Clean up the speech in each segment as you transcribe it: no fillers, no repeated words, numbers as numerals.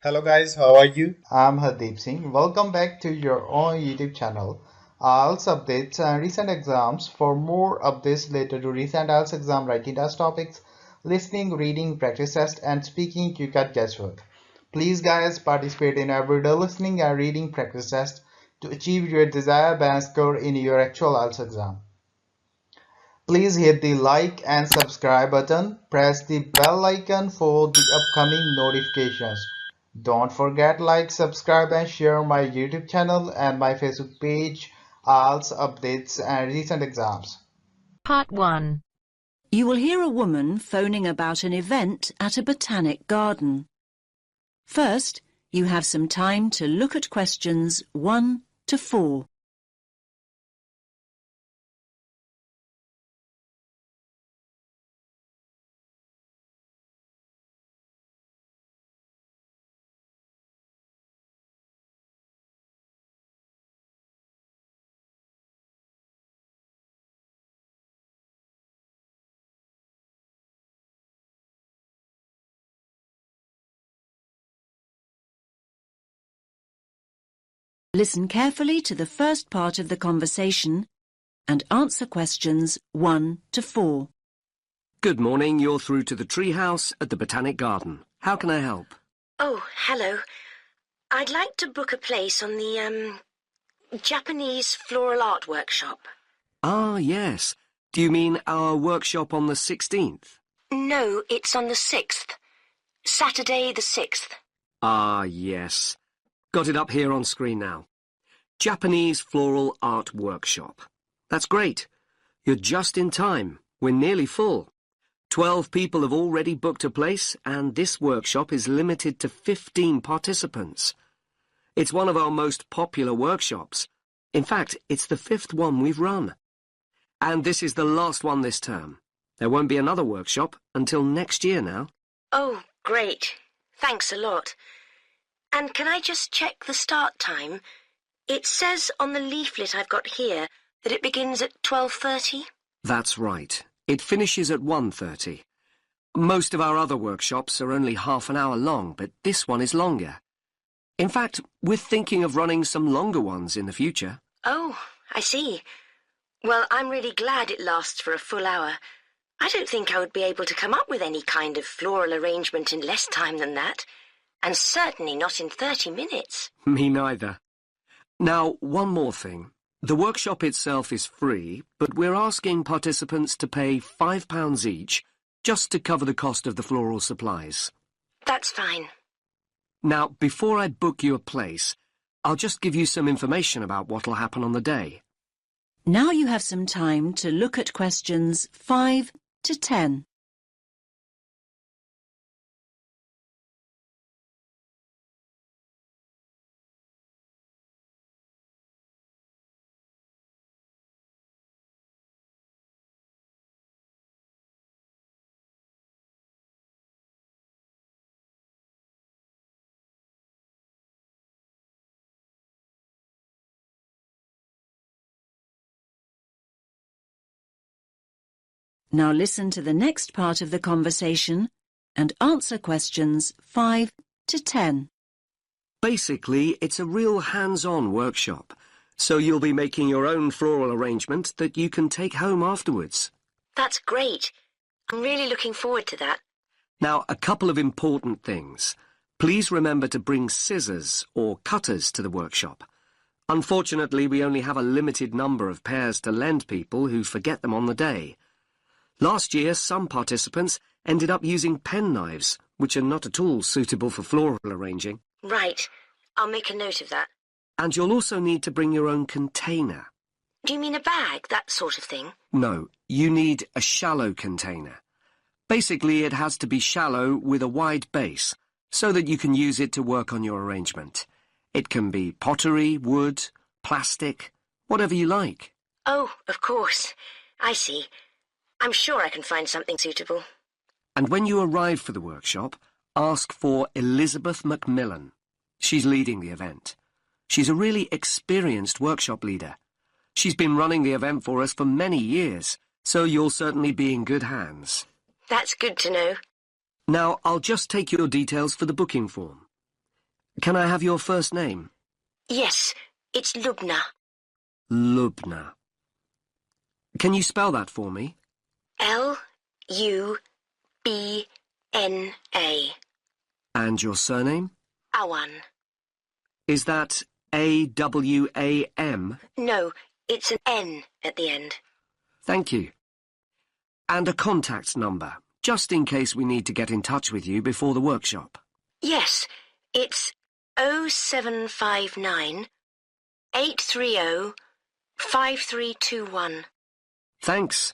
Hello guys, how are you? I'm Hardeep Singh. Welcome back to your own YouTube channel. IELTS updates and recent exams. For more updates related to recent IELTS exam writing test topics, listening, reading, practice test, and speaking, you got guesswork. Please, guys, participate in everyday listening and reading practice test to achieve your desired band score in your actual IELTS exam. Please hit the like and subscribe button. Press the bell icon for the upcoming notifications. Don't forget like, subscribe and share my YouTube channel and my Facebook page, IELTS updates and recent exams. Part 1. You will hear a woman phoning about an event at a botanic garden. First, you have some time to look at questions 1 to 4. Listen carefully to the first part of the conversation and answer questions 1 to 4. Good morning, you're through to the treehouse at the Botanic Garden. How can I help? Oh, hello. I'd like to book a place on the, Japanese floral art workshop. Ah, yes. Do you mean our workshop on the 16th? No, it's on the 6th. Saturday the 6th. Ah, yes. Got it up here on screen now. Japanese Floral Art Workshop. That's great. You're just in time. We're nearly full. 12 people have already booked a place, and this workshop is limited to 15 participants. It's one of our most popular workshops. In fact, it's the 5th one we've run. And this is the last one this term. There won't be another workshop until next year now. Oh, great. Thanks a lot. And can I just check the start time? It says on the leaflet I've got here that it begins at 12:30. That's right. It finishes at 1:30. Most of our other workshops are only half an hour long, but this one is longer. In fact, we're thinking of running some longer ones in the future. Oh, I see. Well, I'm really glad it lasts for a full hour. I don't think I would be able to come up with any kind of floral arrangement in less time than that, and certainly not in 30 minutes. Me neither. Now, one more thing. The workshop itself is free, but we're asking participants to pay £5 each just to cover the cost of the floral supplies. That's fine. Now, before I book you a place, I'll just give you some information about what'll happen on the day. Now you have some time to look at questions 5 to 10. Now listen to the next part of the conversation and answer questions 5 to 10. Basically, it's a real hands-on workshop, so you'll be making your own floral arrangement that you can take home afterwards. That's great. I'm really looking forward to that. Now, a couple of important things. Please remember to bring scissors or cutters to the workshop. Unfortunately, we only have a limited number of pairs to lend people who forget them on the day. Last year, some participants ended up using penknives, which are not at all suitable for floral arranging. Right. I'll make a note of that. And you'll also need to bring your own container. Do you mean a bag, that sort of thing? No, you need a shallow container. Basically, it has to be shallow with a wide base, so that you can use it to work on your arrangement. It can be pottery, wood, plastic, whatever you like. Oh, of course. I see. I'm sure I can find something suitable. And when you arrive for the workshop, ask for Elizabeth Macmillan. She's leading the event. She's a really experienced workshop leader. She's been running the event for us for many years, so you'll certainly be in good hands. That's good to know. Now, I'll just take your details for the booking form. Can I have your first name? Yes, it's Lubna. Lubna. Can you spell that for me? Lubna. And your surname? Awan. Is that Awam? No, it's an N at the end. Thank you. And a contact number, just in case we need to get in touch with you before the workshop. Yes, it's 0759 830 5321. Thanks.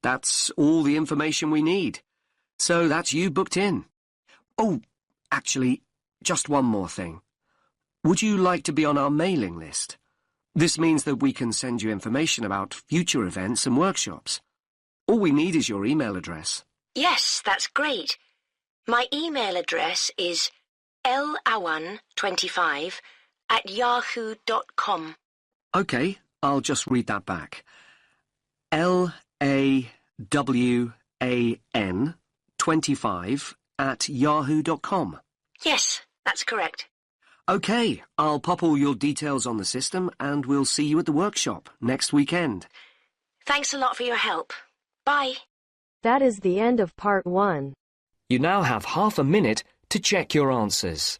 That's all the information we need. So that's you booked in. Oh, actually, just one more thing. Would you like to be on our mailing list? This means that we can send you information about future events and workshops. All we need is your email address. Yes, that's great. My email address is lawan25@yahoo.com. OK, I'll just read that back. LAWAN25@yahoo.com. Yes, that's correct. OK, I'll pop all your details on the system and we'll see you at the workshop next weekend. Thanks a lot for your help. Bye. That is the end of part 1. You now have half a minute to check your answers.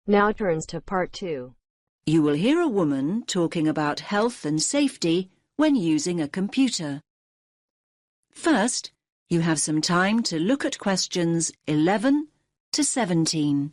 Now turns to part 2. You will hear a woman talking about health and safety when using a computer. First, you have some time to look at questions 11 to 17.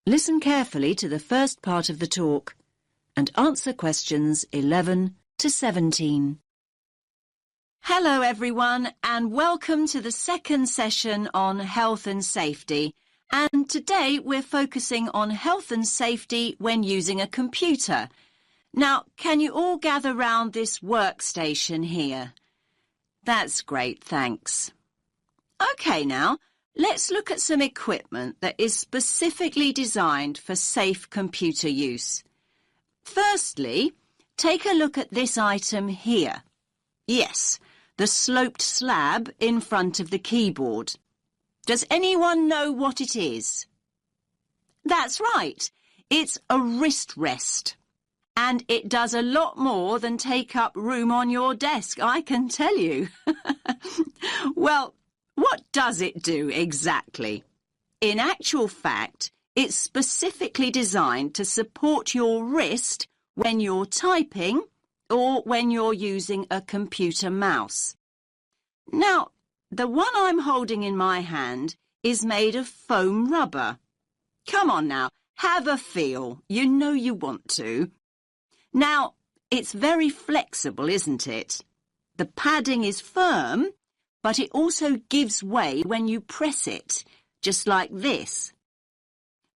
Listen carefully to the first part of the talk and answer questions 11 to 17. Hello everyone and welcome to the second session on health and safety. And today we're focusing on health and safety when using a computer. Now, can you all gather round this workstation here? That's great, thanks. OK now. Let's look at some equipment that is specifically designed for safe computer use. Firstly, take a look at this item here. Yes, the sloped slab in front of the keyboard. Does anyone know what it is? That's right, it's a wrist rest. And it does a lot more than take up room on your desk, I can tell you. Well, what does it do exactly? In actual fact, it's specifically designed to support your wrist when you're typing or when you're using a computer mouse. Now, the one I'm holding in my hand is made of foam rubber. Come on now, have a feel. You know you want to. Now, it's very flexible, isn't it? The padding is firm, but it also gives way when you press it, just like this.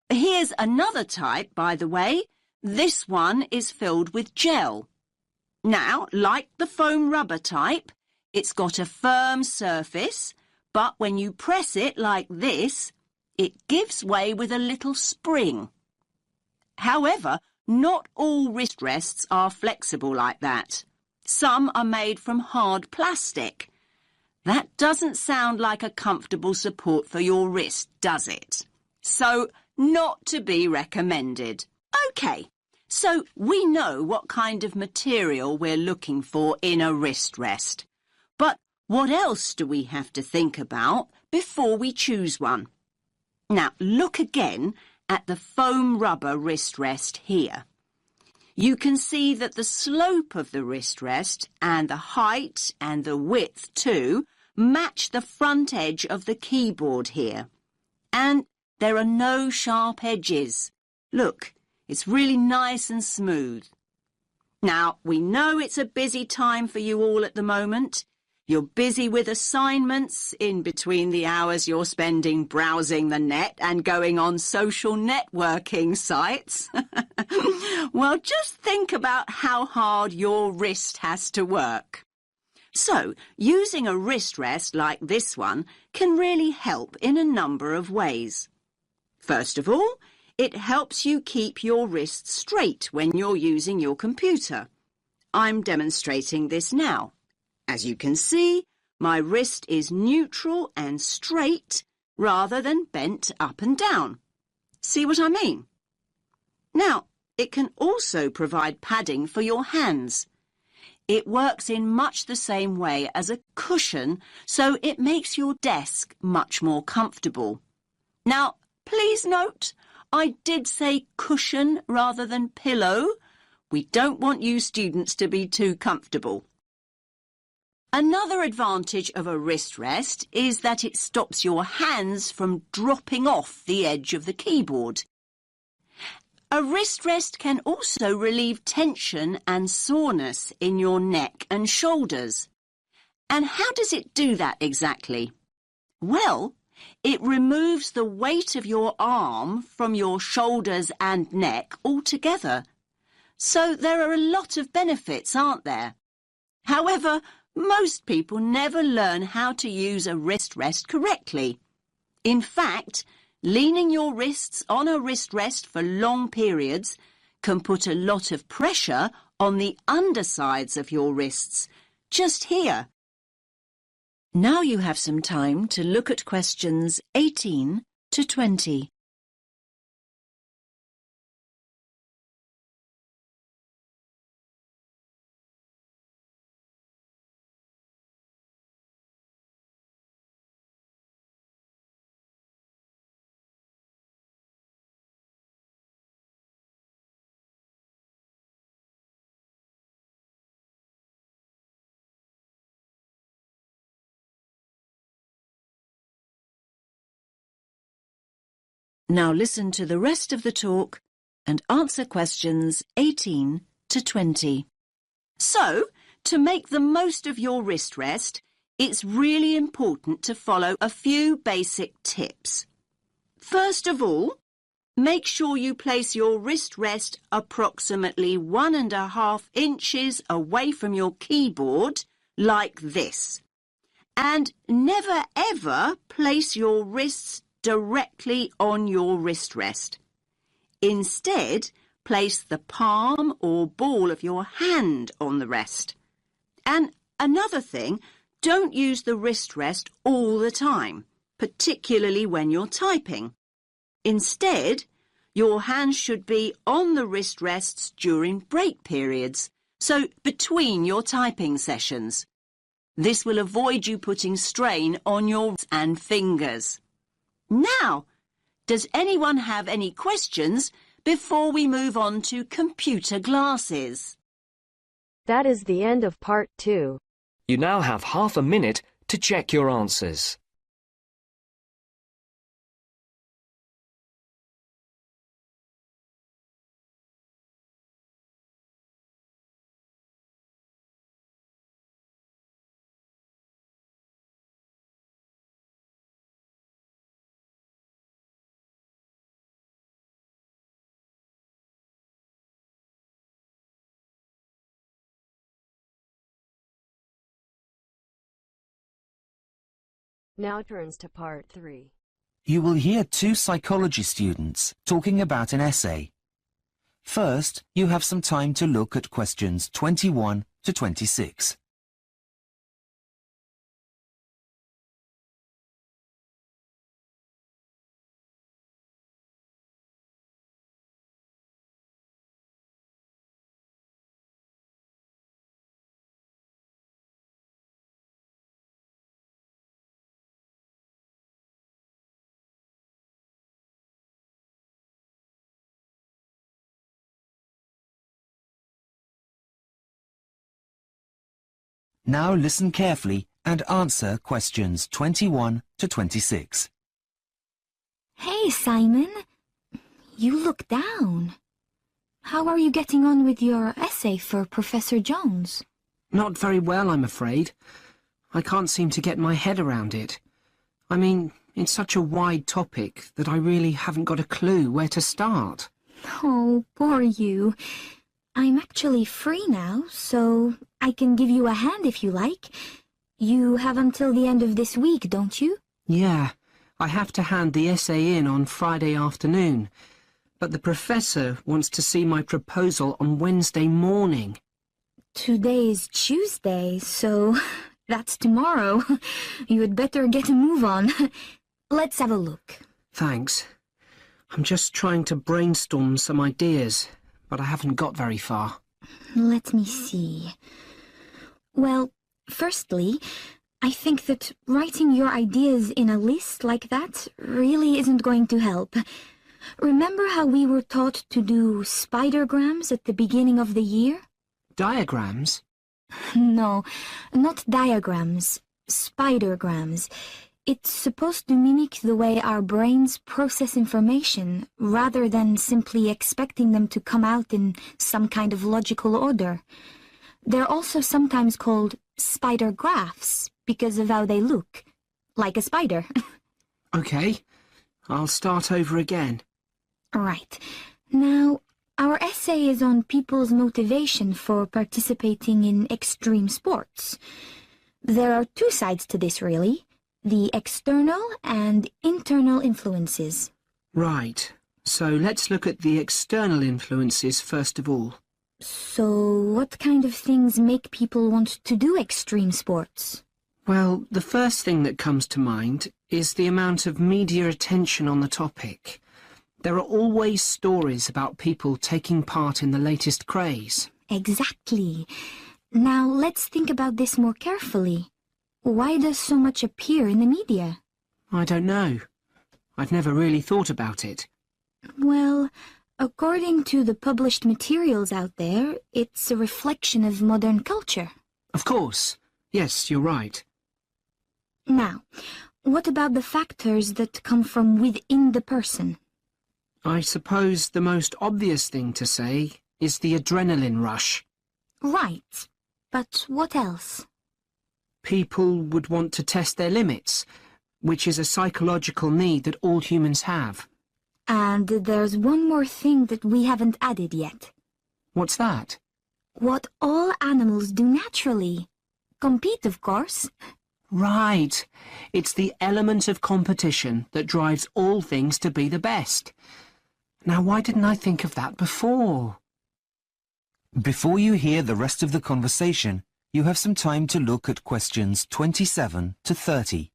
Here's another type, by the way. This one is filled with gel. Now, like the foam rubber type, it's got a firm surface, but when you press it like this, it gives way with a little spring. However, not all wrist rests are flexible like that. Some are made from hard plastic. That doesn't sound like a comfortable support for your wrist, does it? So, not to be recommended. OK, so we know what kind of material we're looking for in a wrist rest. But what else do we have to think about before we choose one? Now, look again at the foam rubber wrist rest here. you can see that the slope of the wrist rest and the height and the width too match the front edge of the keyboard here. And there are no sharp edges. Look, it's really nice and smooth. Now, we know it's a busy time for you all at the moment. You're busy with assignments in between the hours you're spending browsing the net and going on social networking sites. Well, just think about how hard your wrist has to work. So, using a wrist rest like this one can really help in a number of ways. First of all, it helps you keep your wrist straight when you're using your computer. I'm demonstrating this now. As you can see, my wrist is neutral and straight rather than bent up and down. See what I mean? Now, it can also provide padding for your hands. It works in much the same way as a cushion, so it makes your desk much more comfortable. Now, please note, I did say cushion rather than pillow. We don't want you students to be too comfortable. Another advantage of a wrist rest is that it stops your hands from dropping off the edge of the keyboard. A wrist rest can also relieve tension and soreness in your neck and shoulders. And how does it do that exactly? Well, it removes the weight of your arm from your shoulders and neck altogether. So there are a lot of benefits, aren't there? However, most people never learn how to use a wrist rest correctly. In fact, leaning your wrists on a wrist rest for long periods can put a lot of pressure on the undersides of your wrists, just here. Now you have some time to look at questions 18 to 20. Now listen to the rest of the talk and answer questions 18 to 20. So, to make the most of your wrist rest, it's really important to follow a few basic tips. First of all, make sure you place your wrist rest approximately 1.5 inches away from your keyboard, like this. And never ever place your wrists directly on your wrist rest. Instead, place the palm or ball of your hand on the rest. And another thing, don't use the wrist rest all the time, particularly when you're typing. Instead, your hands should be on the wrist rests during break periods, so between your typing sessions. This will avoid you putting strain on your and fingers. Now, does anyone have any questions before we move on to computer glasses? That is the end of part 2. You now have half a minute to check your answers. Now turns to part 3. You will hear 2 psychology students talking about an essay. First, you have some time to look at questions 21 to 26. Now listen carefully and answer questions 21 to 26. Hey, Simon. You look down. How are you getting on with your essay for Professor Jones? Not very well, I'm afraid. I can't seem to get my head around it. I mean, it's such a wide topic that I really haven't got a clue where to start. Oh, poor you. I'm actually free now, so I can give you a hand if you like. You have until the end of this week, don't you? Yeah, I have to hand the essay in on Friday afternoon, but the professor wants to see my proposal on Wednesday morning. Today's Tuesday, so that's tomorrow. You had better get a move on. Let's have a look. Thanks. I'm just trying to brainstorm some ideas, but I haven't got very far. Let me see. Well, firstly, I think that writing your ideas in a list like that really isn't going to help. Remember how we were taught to do spidergrams at the beginning of the year? Diagrams? No, not diagrams. Spidergrams. It's supposed to mimic the way our brains process information, rather than simply expecting them to come out in some kind of logical order. They're also sometimes called spider graphs because of how they look, like a spider. Okay, I'll start over again. Right. Now, our essay is on people's motivation for participating in extreme sports. There are two sides to this, really. The external and internal influences. Right, so let's look at the external influences first of all. So, what kind of things make people want to do extreme sports? Well, the first thing that comes to mind is the amount of media attention on the topic. There are always stories about people taking part in the latest craze. Exactly. Now, let's think about this more carefully. Why does so much appear in the media? I don't know. I've never really thought about it. Well, according to the published materials out there, it's a reflection of modern culture. Of course. Yes, you're right. Now, what about the factors that come from within the person? I suppose the most obvious thing to say is the adrenaline rush. Right. But what else? People would want to test their limits, which is a psychological need that all humans have. And there's one more thing that we haven't added yet. What's that? What all animals do naturally. Compete, of course. Right. It's the element of competition that drives all things to be the best. Now, why didn't I think of that before? Before you hear the rest of the conversation, you have some time to look at questions 27 to 30.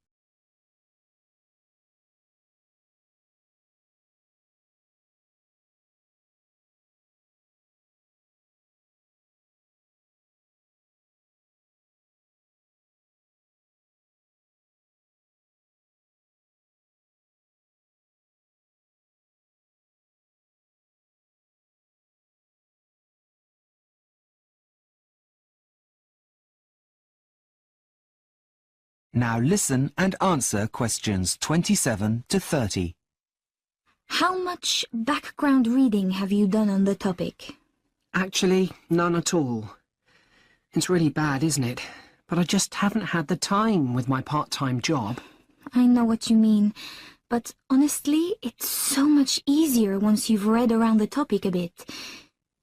Now listen and answer questions 27 to 30. How much background reading have you done on the topic? Actually, none at all. It's really bad, isn't it? But I just haven't had the time with my part-time job. I know what you mean, but honestly, it's so much easier once you've read around the topic a bit.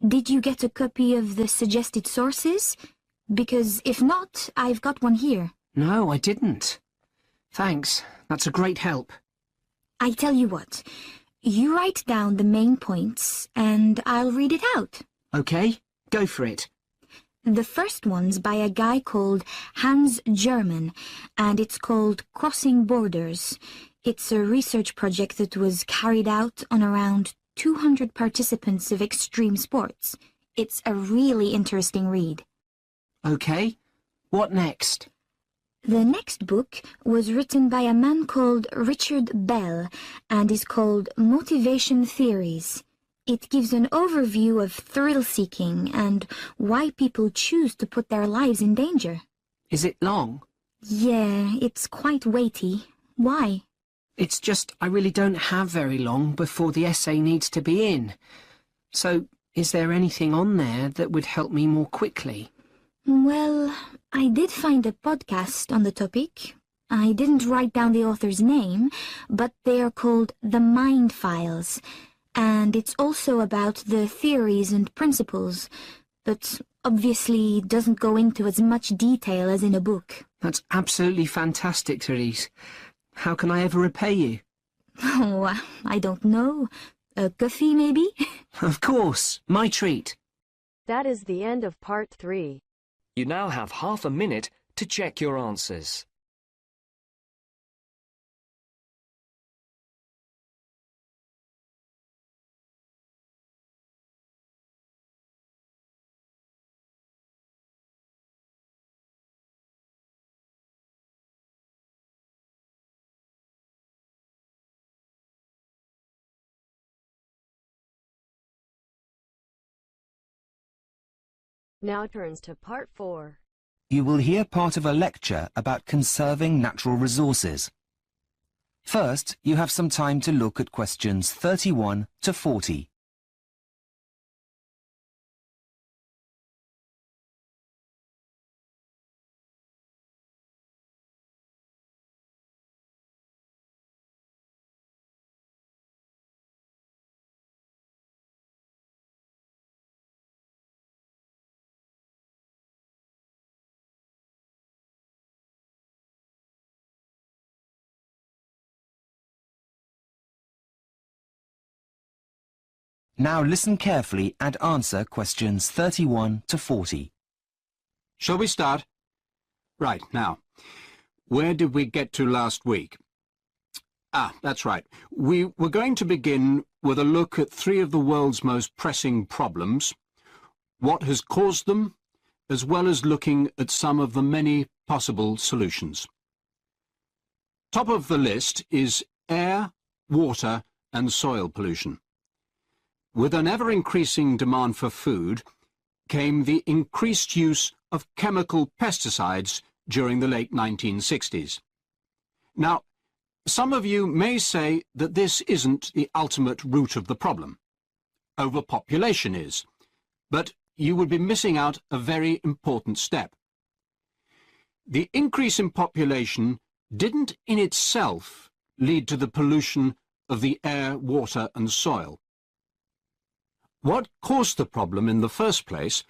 Did you get a copy of the suggested sources? Because if not, I've got one here. No, I didn't. Thanks, that's a great help. I tell you what, you write down the main points and I'll read it out. Okay, go for it. The first one's by a guy called Hans German, and it's called Crossing Borders. It's a research project that was carried out on around 200 participants of extreme sports. It's a really interesting read. Okay, what next? The next book was written by a man called Richard Bell and is called Motivation Theories. It gives an overview of thrill-seeking and why people choose to put their lives in danger. Is it long? Yeah, it's quite weighty. Why? It's just I really don't have very long before the essay needs to be in. So, is there anything on there that would help me more quickly? Well, I did find a podcast on the topic. I didn't write down the author's name, but they are called The Mind Files, and it's also about the theories and principles, but obviously doesn't go into as much detail as in a book. That's absolutely fantastic, Therese. How can I ever repay you? Oh, I don't know. A coffee, maybe? Of course, my treat. That is the end of part 3. You now have half a minute to check your answers. Now turns to part 4. You will hear part of a lecture about conserving natural resources. First, you have some time to look at questions 31 to 40. Now listen carefully and answer questions 31 to 40. Shall we start? Right, now, where did we get to last week? That's right. We were going to begin with a look at 3 of the world's most pressing problems, what has caused them, as well as looking at some of the many possible solutions. Top of the list is air, water and soil pollution. With an ever-increasing demand for food came the increased use of chemical pesticides during the late 1960s. Now, some of you may say that this isn't the ultimate root of the problem. Overpopulation is, but you would be missing out a very important step. The increase in population didn't in itself lead to the pollution of the air, water and soil. What caused the problem in the first place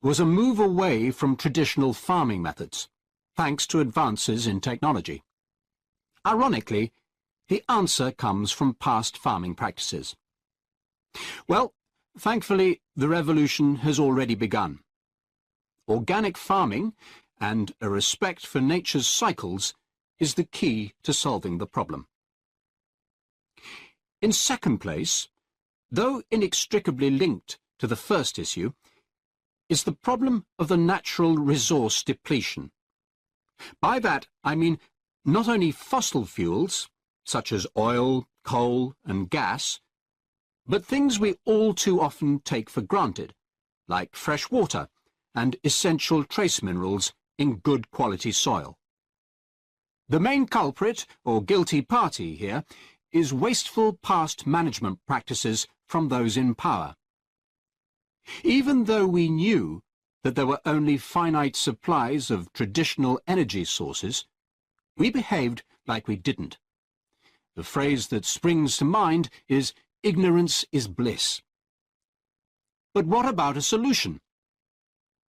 was a move away from traditional farming methods, thanks to advances in technology. Ironically, the answer comes from past farming practices. Well, thankfully, the revolution has already begun. Organic farming and a respect for nature's cycles is the key to solving the problem. In second place, though inextricably linked to the first issue, is the problem of the natural resource depletion. By that, I mean not only fossil fuels, such as oil, coal and gas, but things we all too often take for granted, like fresh water and essential trace minerals in good quality soil. The main culprit, or guilty party here, is wasteful past management practices from those in power. Even though we knew that there were only finite supplies of traditional energy sources, we behaved like we didn't. The phrase that springs to mind is, "Ignorance is bliss." But what about a solution?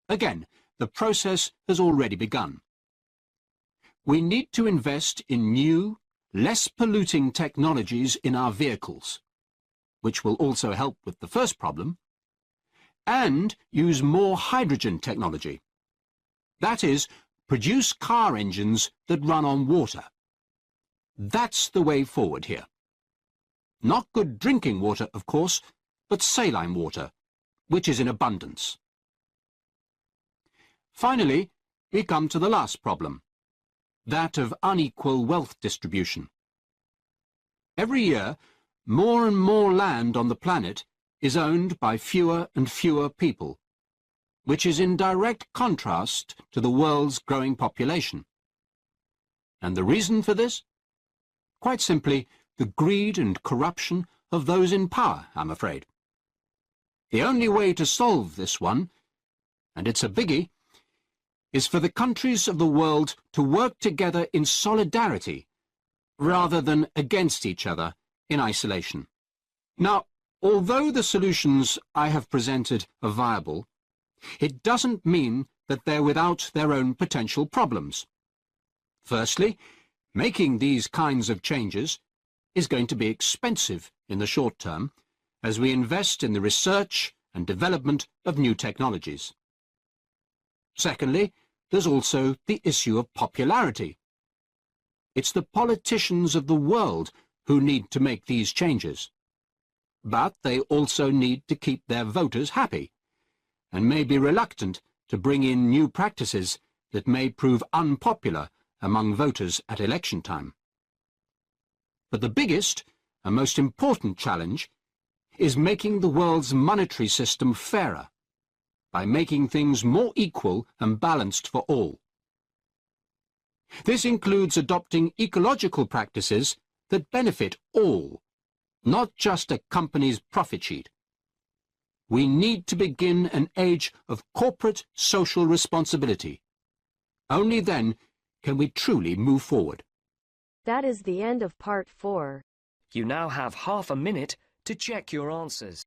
Again, the process has already begun. We need to invest in new, less polluting technologies in our vehicles, which will also help with the first problem, and use more hydrogen technology. That is, produce car engines that run on water. That's the way forward here. Not good drinking water, of course, but saline water, which is in abundance. Finally, we come to the last problem, that of unequal wealth distribution. Every year, more and more land on the planet is owned by fewer and fewer people, which is in direct contrast to the world's growing population. And the reason for this? Quite simply, the greed and corruption of those in power, I'm afraid. The only way to solve this one, and it's a biggie, is for the countries of the world to work together in solidarity rather than against each other in isolation. Now, although the solutions I have presented are viable, it doesn't mean that they're without their own potential problems. Firstly, making these kinds of changes is going to be expensive in the short term as we invest in the research and development of new technologies. Secondly, there's also the issue of popularity. It's the politicians of the world who need to make these changes. But they also need to keep their voters happy, and may be reluctant to bring in new practices that may prove unpopular among voters at election time. But the biggest and most important challenge is making the world's monetary system fairer, by making things more equal and balanced for all. This includes adopting ecological practices that benefit all, not just a company's profit sheet. We need to begin an age of corporate social responsibility. Only then can we truly move forward. That is the end of part 4. You now have half a minute to check your answers.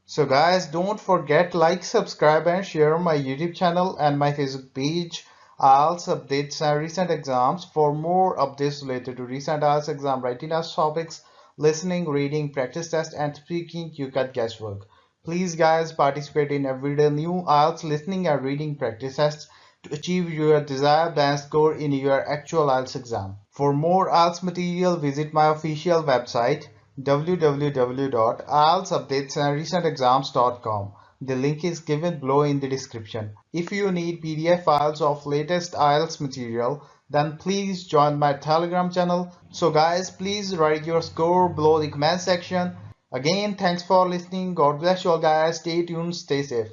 So guys, don't forget like, subscribe and share my YouTube channel and my Facebook page, IELTS updates and recent exams. For more updates related to recent IELTS exam writing test topics, listening, reading, practice test and speaking, you got guesswork. Please guys, participate in everyday new IELTS listening and reading practice tests to achieve your desired band score in your actual IELTS exam. For more IELTS material, visit my official website www.ieltsupdatesandrecentexams.com. The link is given below in the description. If you need PDF files of latest IELTS material, then please join my Telegram channel. So guys, please write your score below the comment section. Again, thanks for listening. God bless you all guys. Stay tuned, stay safe.